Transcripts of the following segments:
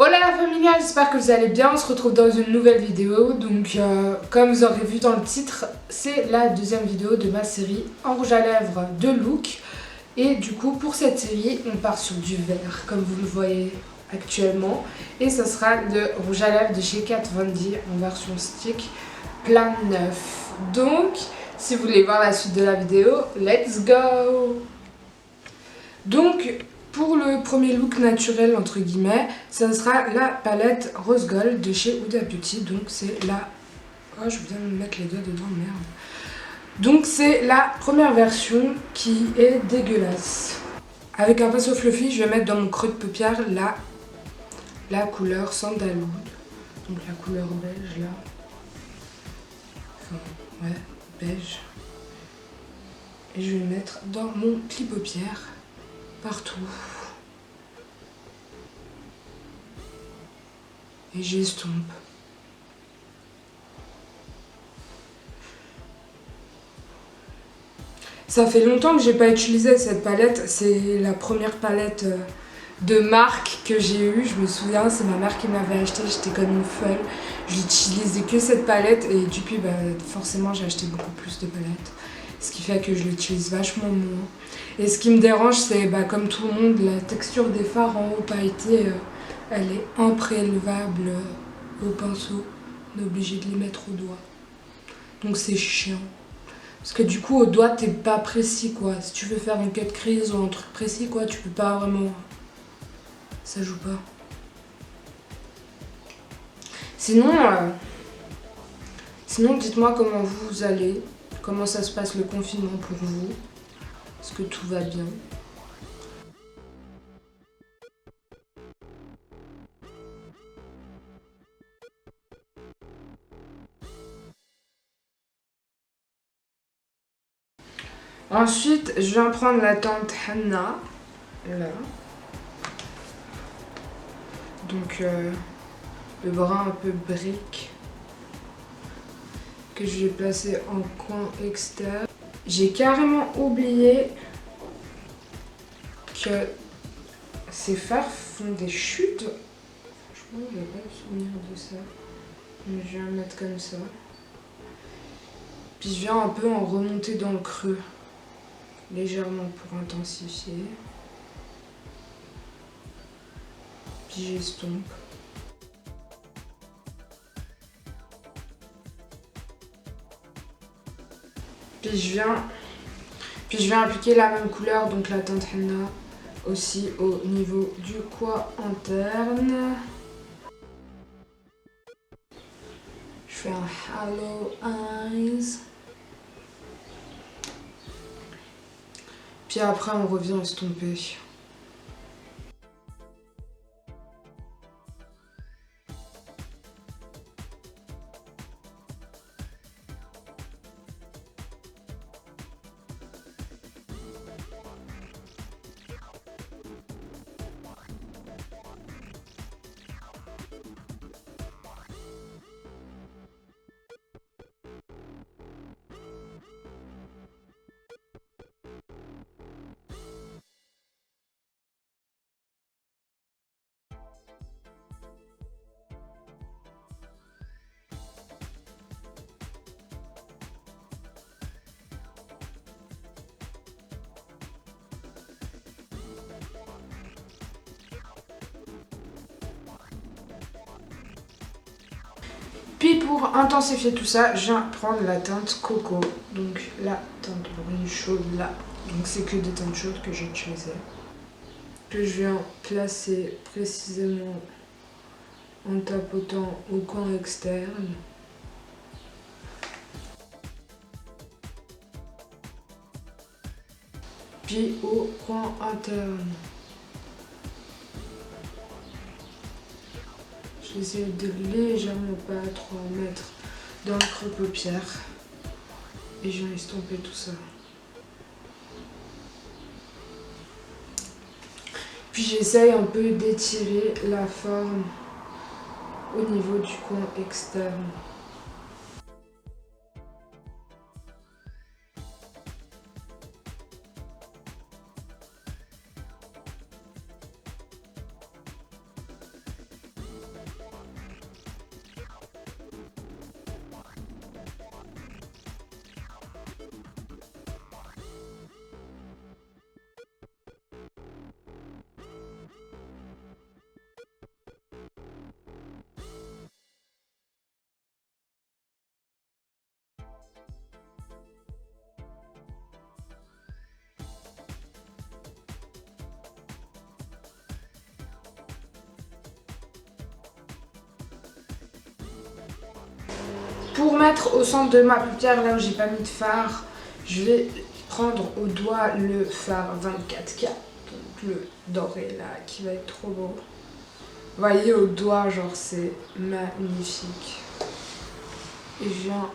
Hola la familia, j'espère que vous allez bien, on se retrouve dans une nouvelle vidéo. Donc comme vous aurez vu dans le titre, c'est la deuxième vidéo de ma série en rouge à lèvres de look. Et du coup pour cette série, on part sur du vert comme vous le voyez actuellement. Et ça sera le rouge à lèvres de chez Kat Von D en version stick plein neuf. Donc si vous voulez voir la suite de la vidéo, let's go! Donc pour le premier look naturel entre guillemets, ça sera la palette Rose Gold de chez Huda Beauty. Donc c'est la... Oh, je viens de me mettre les doigts dedans, merde. Donc c'est la première version qui est dégueulasse. Avec un pinceau fluffy, je vais mettre dans mon creux de paupière la couleur Sandalwood. Donc la couleur beige là. Enfin, ouais, beige. Et je vais mettre dans mon pli paupière. Partout. Et j'estompe. Ça fait longtemps que j'ai pas utilisé cette palette. C'est la première palette de marque que j'ai eue. Je me souviens, c'est ma mère qui m'avait acheté. J'étais comme une folle. J'utilisais que cette palette et depuis, forcément, j'ai acheté beaucoup plus de palettes. Ce qui fait que je l'utilise vachement moins. Et ce qui me dérange, c'est comme tout le monde, la texture des fards en haut pailletés, elle est impréélevable au pinceau. On est obligé de les mettre au doigt. Donc c'est chiant. Parce que du coup, au doigt, t'es pas précis quoi. Si tu veux faire une cut crease ou un truc précis quoi, tu peux pas vraiment. Ça joue pas. Sinon dites-moi comment vous allez. Comment ça se passe le confinement pour vous. Est-ce que tout va bien? Ensuite, je viens prendre la teinte Henna. Là. Donc, le brun un peu brique. Que je vais placer en coin externe. J'ai carrément oublié que ces fards font des chutes. Franchement, je n'ai pas le souvenir de ça. Mais je vais en mettre comme ça. Puis je viens un peu en remonter dans le creux. Légèrement pour intensifier. Puis j'estompe. Puis je viens appliquer la même couleur, donc la teinte henna, aussi au niveau du coin interne. Je fais un Hollow Eyes. Puis après, on revient estomper. Puis pour intensifier tout ça, je viens prendre la teinte Coco. Donc la teinte brune chaude là. Donc c'est que des teintes chaudes que j'ai utilisées. Que je viens placer précisément en tapotant au coin externe. Puis au coin interne. J'essaie de légèrement pas trop mettre dans le creux paupière. Et je viens estomper tout ça. Puis j'essaye un peu d'étirer la forme au niveau du coin externe. mettre au centre de ma paupière, là où j'ai pas mis de fard, je vais prendre au doigt le fard 24K. Donc le doré là, qui va être trop beau. Vous voyez au doigt, genre c'est magnifique. Et je viens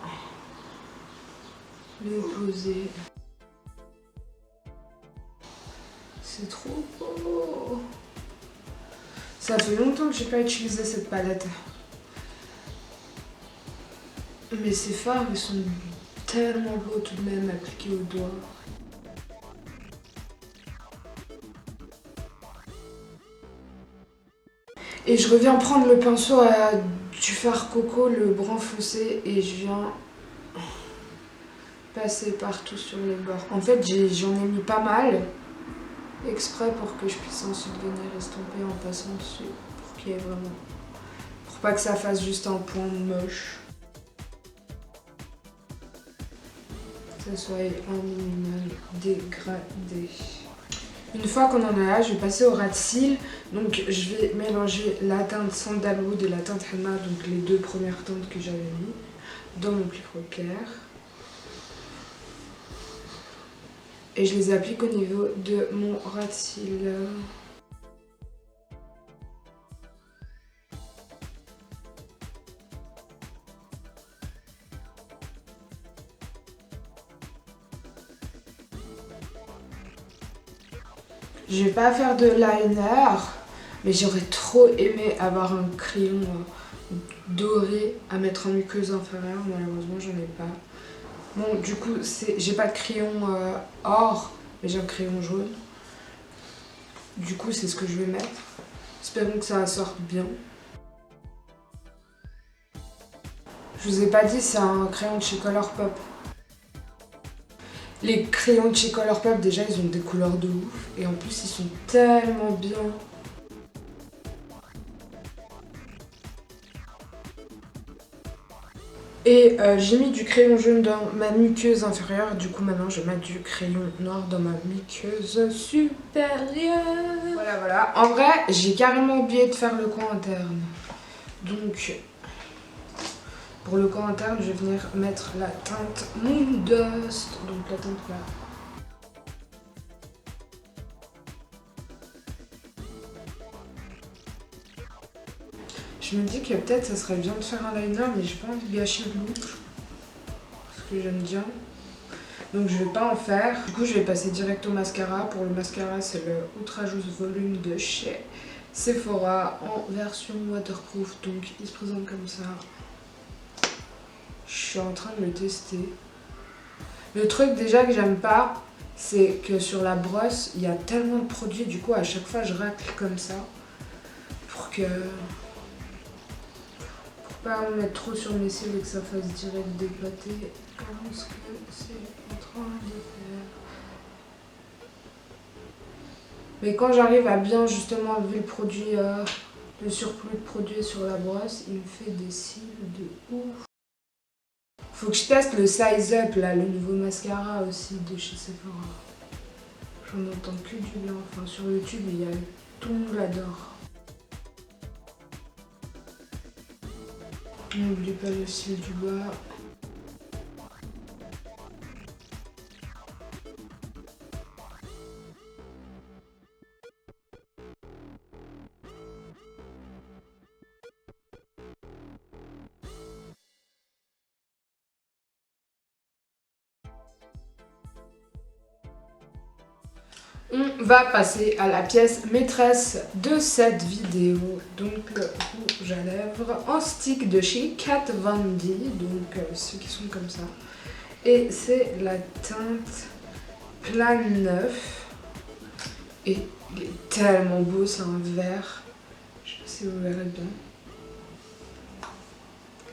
le poser. C'est trop beau. Ça fait longtemps que j'ai pas utilisé cette palette. Mais ces fards, ils sont tellement beaux tout de même appliqués au doigt. Et je reviens prendre le pinceau du fard coco, le brun foncé, et je viens passer partout sur les bords. En fait, j'en ai mis pas mal, exprès pour que je puisse ensuite venir estomper en passant dessus, pour qu'il y ait vraiment... pour pas que ça fasse juste un point moche. Que ça soit un minimum dégradé. Une fois qu'on en a là, je vais passer au ras de cils. Donc je vais mélanger la teinte Sandalwood et la teinte Henna, donc les deux premières teintes que j'avais mis dans mon pli paupière. Et je les applique au niveau de mon ras de cils. Je vais pas faire de liner, mais j'aurais trop aimé avoir un crayon doré à mettre en muqueuse inférieure. Malheureusement, j'en ai pas. Bon, du coup, j'ai pas de crayon or, mais j'ai un crayon jaune. Du coup, c'est ce que je vais mettre. Espérons que ça sorte bien. Je vous ai pas dit, c'est un crayon de chez Colourpop. Les crayons de chez Colourpop, déjà, ils ont des couleurs de ouf. Et en plus, ils sont tellement bien. Et j'ai mis du crayon jaune dans ma muqueuse inférieure. Du coup, maintenant, je vais mettre du crayon noir dans ma muqueuse supérieure. Voilà, voilà. En vrai, j'ai carrément oublié de faire le coin interne. Donc... pour le coin interne, je vais venir mettre la teinte Moondust, donc la teinte là. Je me dis que peut-être ça serait bien de faire un liner, mais j'ai pas envie de gâcher le look. Parce que j'aime bien. Donc je vais pas en faire. Du coup, je vais passer direct au mascara. Pour le mascara, c'est le Ultra Juice Volume de chez Sephora en version waterproof. Donc il se présente comme ça. Je suis en train de le tester. Le truc déjà que j'aime pas, c'est que sur la brosse, il y a tellement de produits. Du coup, à chaque fois, je racle comme ça. Pour pas en mettre trop sur mes cils et que ça fasse direct dépâter. Comme ce que c'est en train de faire. Mais quand j'arrive à bien justement enlever le produit, le surplus de produit sur la brosse, il me fait des cils de ouf. Faut que je teste le Size Up, là, le nouveau mascara aussi de chez Sephora. J'en entends que du bien. Enfin, sur YouTube, tout le monde l'adore. N'oublie pas le cil du bas. On va passer à la pièce maîtresse de cette vidéo, donc le rouge à lèvres en stick de chez Kat Von D, donc ceux qui sont comme ça. Et c'est la teinte Plan 9. Et il est tellement beau, c'est un vert. Je sais pas si vous verrez bien.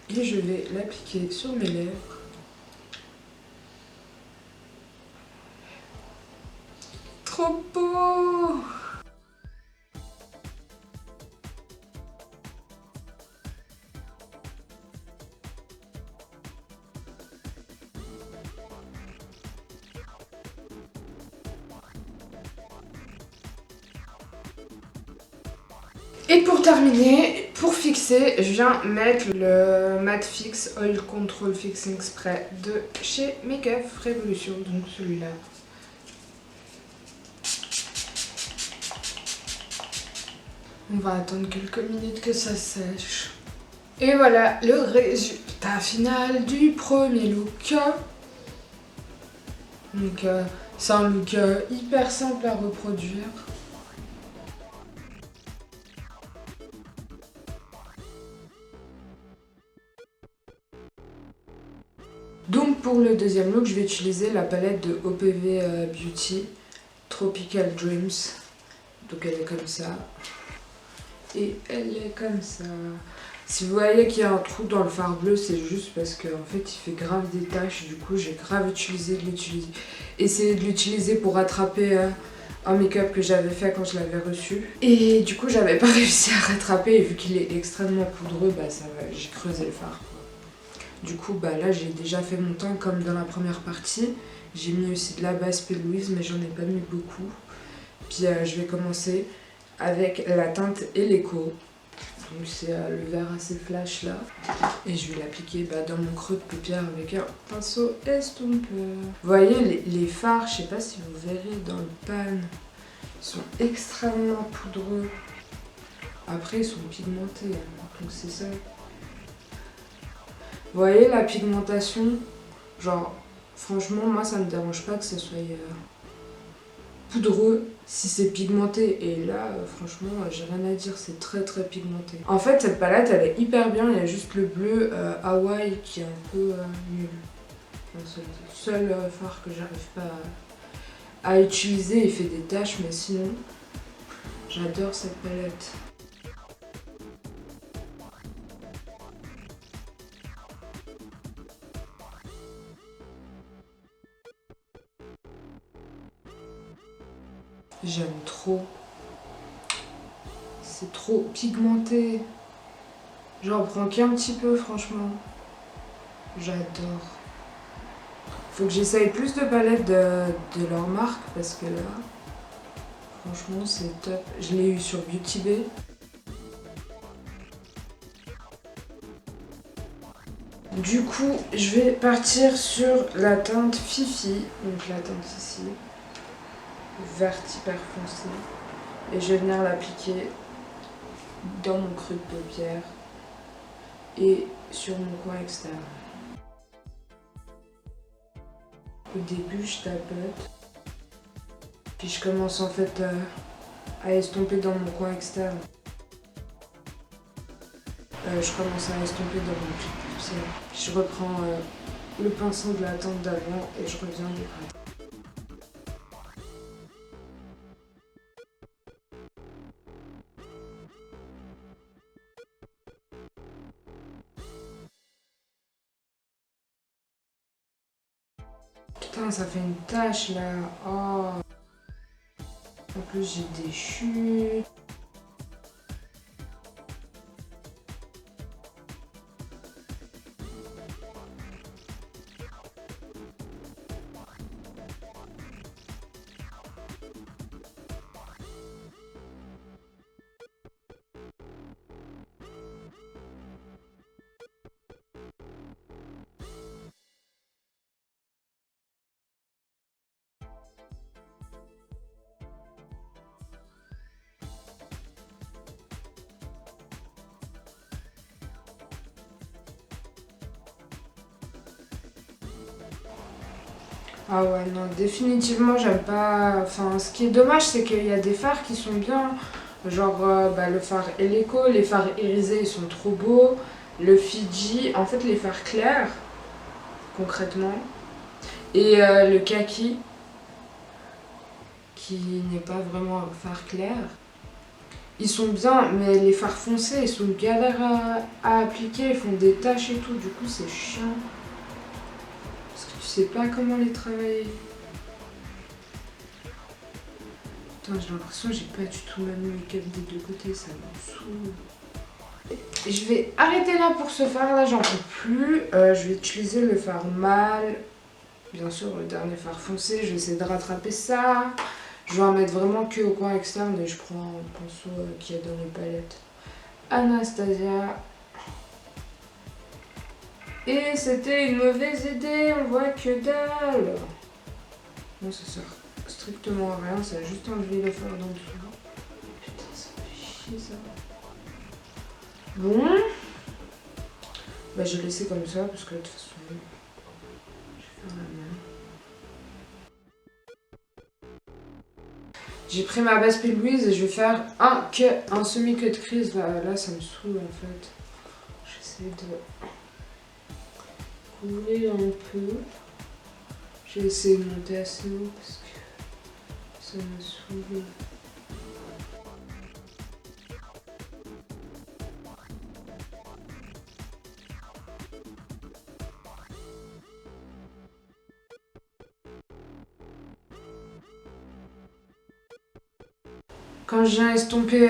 Et je vais l'appliquer sur mes lèvres. Trop beau! Et pour terminer, pour fixer, je viens mettre le Matte Fix Oil Control Fixing Spray de chez Makeup Revolution, donc celui-là. On va attendre quelques minutes que ça sèche. Et voilà le résultat final du premier look. Donc c'est un look hyper simple à reproduire. Donc pour le deuxième look, je vais utiliser la palette de OPV Beauty Tropical Dreams. Donc elle est comme ça. Et elle est comme ça. Si vous voyez qu'il y a un trou dans le fard bleu, c'est juste parce qu'en fait il fait grave des taches. Du coup j'ai grave essayé de l'utiliser pour rattraper un make-up que j'avais fait quand je l'avais reçu. Et du coup j'avais pas réussi à rattraper et vu qu'il est extrêmement poudreux, bah ça va, j'ai creusé le fard. Du coup bah là j'ai déjà fait mon teint comme dans la première partie. J'ai mis aussi de la base P. Louise mais j'en ai pas mis beaucoup. Puis je vais commencer avec la teinte Eleco. Donc c'est le vert assez flash là. Et je vais l'appliquer dans mon creux de paupière avec un pinceau estompeur. Vous voyez les fards, je sais pas si vous verrez dans le pan, ils sont extrêmement poudreux. Après ils sont pigmentés, donc c'est ça. Vous voyez la pigmentation, genre franchement moi ça me dérange pas que ça soit poudreux si c'est pigmenté, et là franchement j'ai rien à dire, c'est très pigmenté. En fait cette palette elle est hyper bien, il y a juste le bleu Hawaii qui est un peu nul. Enfin, c'est le seul fard que j'arrive pas à utiliser, il fait des taches, mais sinon j'adore cette palette. J'aime trop. C'est trop pigmenté. J'en prends qu'un petit peu, franchement. J'adore. Faut que j'essaye plus de palettes de leur marque parce que là, franchement, c'est top. Je l'ai eu sur Beauty Bay. Du coup, je vais partir sur la teinte Fifi. Donc la teinte ici. Verte hyper foncé. Et je vais venir l'appliquer dans mon creux de paupière et sur mon coin externe. Au début je tapote, puis je commence en fait à estomper dans mon coin externe. Je commence à estomper dans mon creux de paupière. Je reprends le pinceau de la teinte d'avant et je reviens du côté. Putain, ça fait une tache là. Oh. En plus, j'ai des chutes. Ah ouais, non, définitivement, j'aime pas... Enfin, ce qui est dommage, c'est qu'il y a des fards qui sont bien. Genre, le fard Eleco, les fards irisés, ils sont trop beaux. Le Fiji, en fait, les fards clairs, concrètement. Et le kaki, qui n'est pas vraiment un fard clair. Ils sont bien, mais les fards foncés, ils sont galères à appliquer, ils font des taches et tout, du coup, c'est chiant. Parce que tu sais pas comment les travailler. Putain, j'ai l'impression que j'ai pas du tout ma make-up des deux côtés, ça me saoule. Je vais arrêter là pour ce fard là, j'en peux plus. Je vais utiliser le fard mâle. Bien sûr, le dernier fard foncé, je vais essayer de rattraper ça. Je vais en mettre vraiment que au coin externe et je prends un pinceau qu'il y a dans les palettes. Anastasia. Et c'était une mauvaise idée, on voit que dalle. Non, ça sert strictement à rien, ça a juste enlevé le fard dans le dessous. Putain, ça fait chier ça. Bon. Bah, j'ai laissé comme ça parce que de toute façon, je vais faire la même. J'ai pris ma base Pile Louise et je vais faire un semi-cut crease. Là, ça me saoule en fait. J'essaie de couvrir un peu. J'ai essayé de monter assez haut parce que ça me saoule. Quand je viens estomper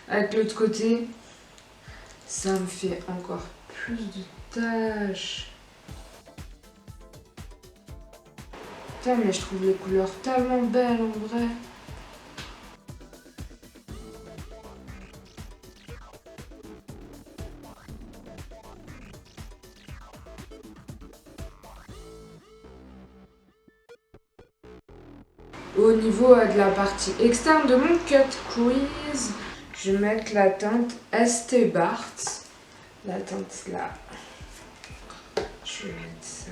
avec l'autre côté, ça me fait encore plus de taches. Putain, mais je trouve les couleurs tellement belles en vrai. Au niveau de la partie externe de mon cut crease, je vais mettre la teinte ST Bart. La teinte là. Je vais mettre ça.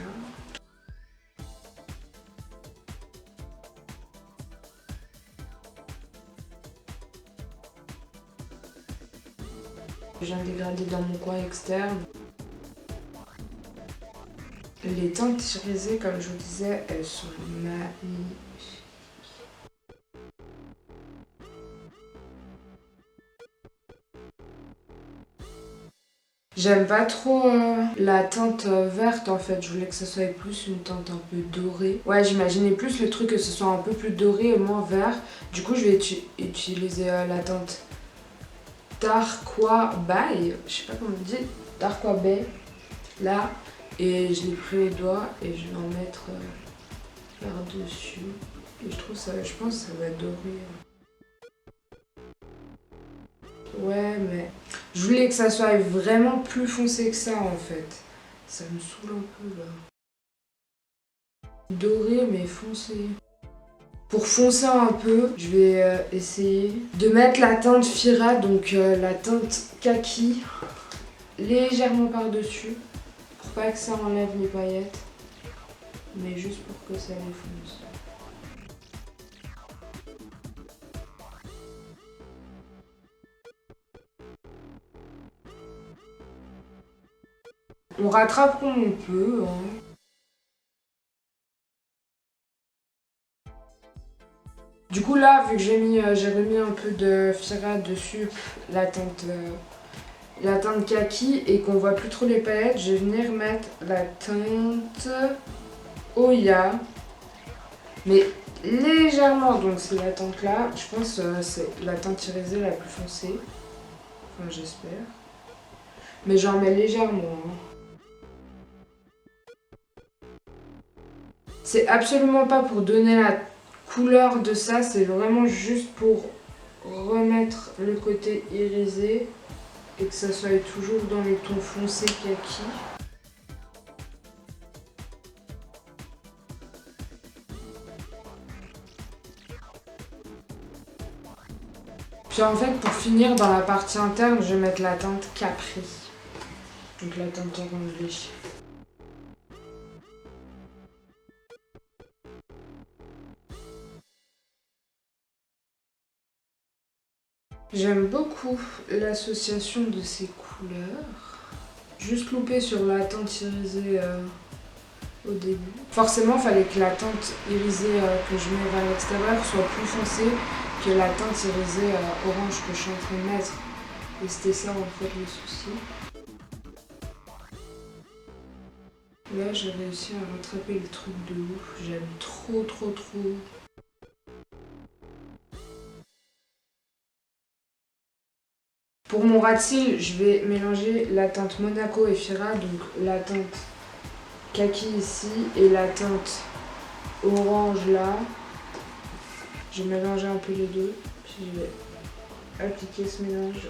Je viens dégrader dans mon coin externe. Les teintes irisées, comme je vous disais, elles sont magnifiques. J'aime pas trop la teinte verte en fait, je voulais que ça soit plus une teinte un peu dorée. Ouais, j'imaginais plus le truc que ce soit un peu plus doré et moins vert. Du coup, je vais utiliser la teinte Darkwa Bay, je sais pas comment on dit, Darkwa Bay, là. Et je l'ai pris les doigts et je vais en mettre par-dessus. Et je trouve ça, je pense que ça va dorer. Ouais, mais je voulais que ça soit vraiment plus foncé que ça en fait. Ça me saoule un peu là. Doré mais foncé. Pour foncer un peu, je vais essayer de mettre la teinte Fira, donc la teinte kaki, légèrement par-dessus. Pour pas que ça enlève les paillettes. Mais juste pour que ça les fonce. On rattrape comme on peut. Hein. Du coup là, vu que j'ai remis un peu de Fira dessus, la teinte kaki, et qu'on voit plus trop les paillettes, je vais venir mettre la teinte Oya. Mais légèrement, donc c'est la teinte là. Je pense que c'est la teinte irisée la plus foncée. Enfin, j'espère. Mais j'en mets légèrement. Hein. C'est absolument pas pour donner la couleur de ça, c'est vraiment juste pour remettre le côté irisé et que ça soit toujours dans le ton foncé kaki. Puis en fait, pour finir dans la partie interne, je vais mettre la teinte Capri. Donc la teinte orangée. J'aime beaucoup l'association de ces couleurs. Juste loupé sur la teinte irisée au début. Forcément, il fallait que la teinte irisée que je mets vers l'extérieur soit plus foncée que la teinte irisée orange que je suis en train de mettre. Et c'était ça en fait le souci. Là, j'ai réussi à rattraper le truc de ouf. J'aime trop. Pour mon ras de cils, je vais mélanger la teinte Monaco et Fira, donc la teinte kaki ici et la teinte orange là. Je vais mélanger un peu les deux, puis je vais appliquer ce mélange.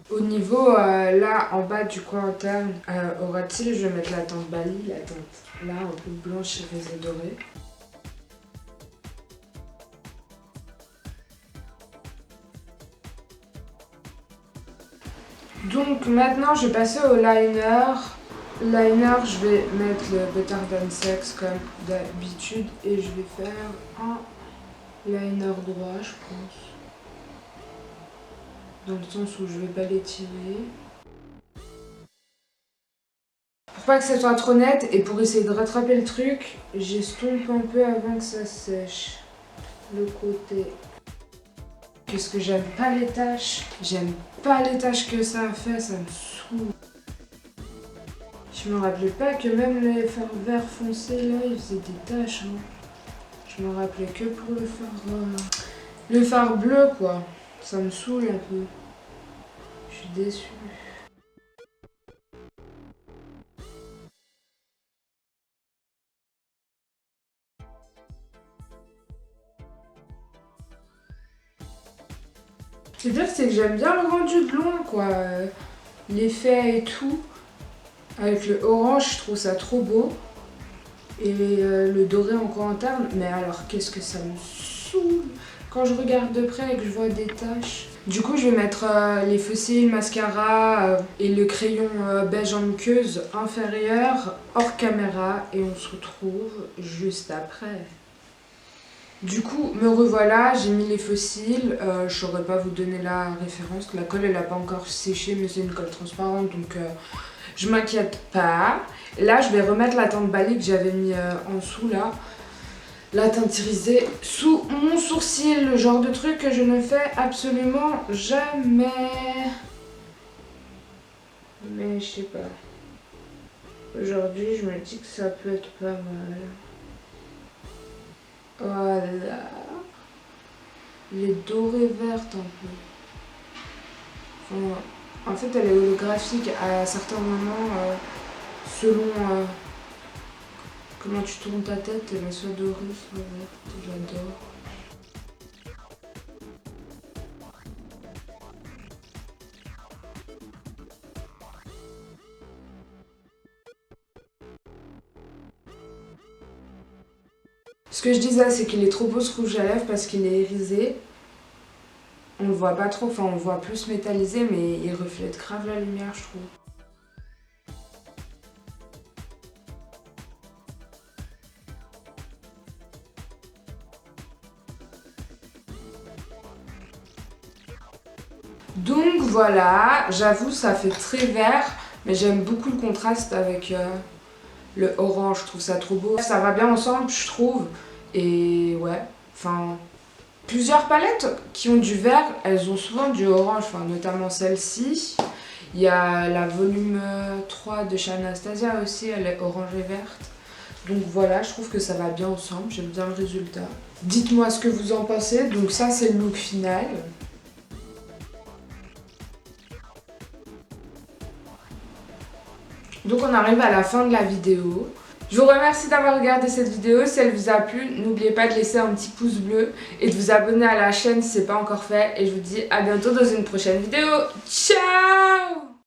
Au niveau là en bas du coin interne aura-t-il, je vais mettre la teinte Bali, la teinte là un peu blanche irisée dorée. Donc maintenant je vais passer au liner. Liner, je vais mettre le Better Than Sex comme d'habitude et je vais faire un liner droit je pense. Dans le sens où je vais pas l'étirer. Pour pas que ça soit trop net et pour essayer de rattraper le truc, j'estompe un peu avant que ça sèche. Le côté. Qu'est-ce que j'aime pas les taches. J'aime pas les taches que ça a fait, ça me saoule. Je me rappelais pas que même les fards vert foncé là, ils faisaient des taches. Hein. Je me rappelais que pour le fard bleu quoi. Ça me saoule un peu. Je suis déçue. Le pire c'est que j'aime bien le rendu de loin quoi. L'effet et tout. Avec le orange, je trouve ça trop beau. Et le doré encore interne. Mais alors, qu'est-ce que ça me saoule quand je regarde de près et que je vois des taches. Du coup, je vais mettre les fossiles, mascara et le crayon beige en muqueuse inférieure hors caméra. Et on se retrouve juste après. Du coup, me revoilà, j'ai mis les fossiles, je saurais pas vous donner la référence, la colle elle a pas encore séché mais c'est une colle transparente donc je m'inquiète pas. Là je vais remettre la teinte Bali que j'avais mis en dessous là, la teinte irisée sous mon sourcil, le genre de truc que je ne fais absolument jamais. Mais je sais pas, aujourd'hui je me dis que ça peut être pas mal. Voilà. Elle est dorée verte un peu. Enfin, en fait, elle est holographique à certains moments, selon comment tu tournes ta tête, elle est soit dorée, soit verte. J'adore. Ce que je disais, c'est qu'il est trop beau ce rouge à lèvres parce qu'il est irisé. On le voit pas trop, enfin on le voit plus métallisé, mais il reflète grave la lumière, je trouve. Donc voilà, j'avoue ça fait très vert, mais j'aime beaucoup le contraste avec le orange, je trouve ça trop beau. Ça va bien ensemble, je trouve. Et ouais, enfin, plusieurs palettes qui ont du vert, elles ont souvent du orange, enfin, notamment celle-ci. Il y a la volume 3 de chez Anastasia aussi, elle est orange et verte. Donc voilà, je trouve que ça va bien ensemble, j'aime bien le résultat. Dites-moi ce que vous en pensez, donc ça c'est le look final. Donc on arrive à la fin de la vidéo. Je vous remercie d'avoir regardé cette vidéo. Si elle vous a plu, n'oubliez pas de laisser un petit pouce bleu et de vous abonner à la chaîne si ce n'est pas encore fait. Et je vous dis à bientôt dans une prochaine vidéo. Ciao!